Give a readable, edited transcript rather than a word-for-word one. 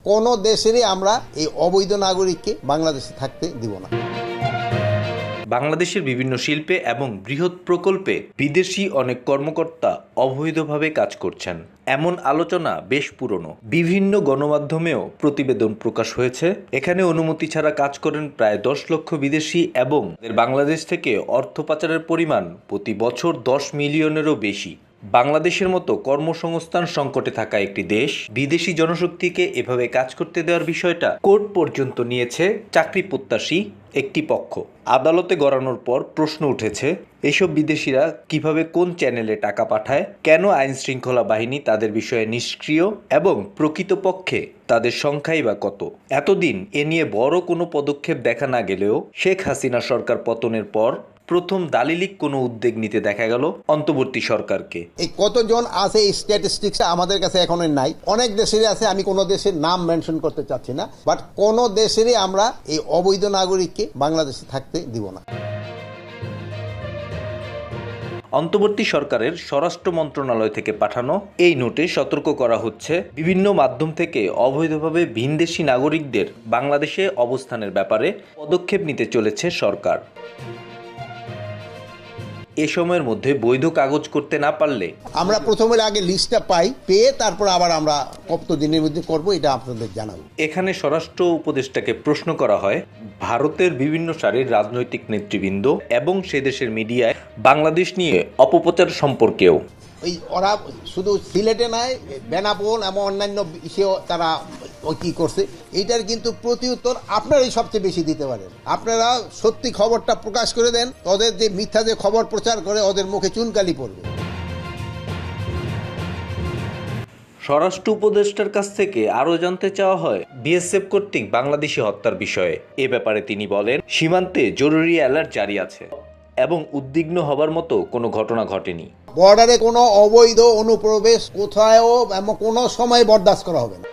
কোনো দেশেরই আমরা এই অবৈধ নাগরিককে বাংলাদেশে থাকতে দিব না। বাংলাদেশের বিভিন্ন শিল্পে এবং বৃহৎ প্রকল্পে বিদেশি অনেক কর্মকর্তা অবৈধভাবে কাজ করছেন, এমন আলোচনা বেশ পুরনো। বিভিন্ন গণমাধ্যমেও প্রতিবেদন প্রকাশ হয়েছে। এখানে অনুমতি ছাড়া কাজ করেন প্রায় 10 লক্ষ বিদেশি এবং বাংলাদেশ থেকে অর্থ পাচারের পরিমাণ প্রতি বছর 10 মিলিয়নেরও বেশি। বাংলাদেশের মতো কর্মসংস্থান সংকটে থাকা একটি দেশ বিদেশি জনশক্তিকে এভাবে কাজ করতে দেওয়ার বিষয়টা কোর্ট পর্যন্ত নিয়েছে চাকরি প্রত্যাশী একটি পক্ষ। আদালতে গড়ানোর পর প্রশ্ন উঠেছে, এসব বিদেশিরা কিভাবে কোন চ্যানেলে টাকা পাঠায়, কেন আইন শৃঙ্খলা বাহিনী তাদের বিষয়ে নিষ্ক্রিয় এবং প্রকৃতপক্ষে তাদের সংখ্যাই বা কত। এতদিন এ নিয়ে বড় কোনো পদক্ষেপ দেখা না গেলেও শেখ হাসিনা সরকার পতনের পর প্রথম দালিলিক কোনো উদ্যোগ নিতে দেখা গেল অন্তর্বর্তী সরকারকে। এই কতজন আছে এই স্ট্যাটিস্টিক্স আমাদের কাছে এখনো নাই। অনেক দেশেরই আছে, আমি কোনো দেশের নাম মেনশন করতে চাচ্ছি না, বাট কোনো দেশেরই আমরা এই অবৈধ নাগরিককে বাংলাদেশে থাকতে দিব না। অন্তর্বর্তী সরকারের স্বরাষ্ট্র মন্ত্রণালয় থেকে পাঠানো এই নোটে সতর্ক করা হচ্ছে, বিভিন্ন মাধ্যম থেকে অবৈধভাবে ভিনদেশি নাগরিকদের বাংলাদেশে অবস্থানের ব্যাপারে পদক্ষেপ নিতে চলেছে সরকার। এ সময়ের মধ্যে বৈধ কাগজ করতে না পারলে আমরা প্রথমে আগে লিস্টটা পাই, পেয়ে তারপর আবার আমরা কত দিনের মধ্যে করবো এটা আপনাদের জানাবো। এখানে স্বরাষ্ট্র উপদেষ্টাকে প্রশ্ন করা হয়, ভারতের বিভিন্ন সারির রাজনৈতিক নেতৃবৃন্দ এবং সে দেশের মিডিয়ায় বাংলাদেশ নিয়ে অপপ্রচার সম্পর্কেও ওই ওরা শুধু সিলেটে নয়, বেনাপোল এবং অন্যান্য বিষয়েও তারা কি করছে, এইটার কিন্তু প্রতিউত্তর আপনারাই সবচেয়ে বেশি দিতে পারেন। আপনারা সত্যি খবরটা প্রকাশ করে দেন, ওদের যে মিথ্যা যে খবর প্রচার করে ওদের মুখে চুনকালি পড়বে। স্বরাষ্ট্র উপদেষ্টার কাছ থেকে আরও জানতে চাওয়া হয় বিএসএফ কর্তৃক বাংলাদেশি হত্যার বিষয়ে। এ ব্যাপারে তিনি বলেন, সীমান্তে জরুরি অ্যালার্ট জারি আছে এবং উদ্বিগ্ন হবার মতো কোনো ঘটনা ঘটেনি। বর্ডারে কোনো অবৈধ অনুপ্রবেশ কোথাও কোনো সময় বরদাস্ত করা হবে না।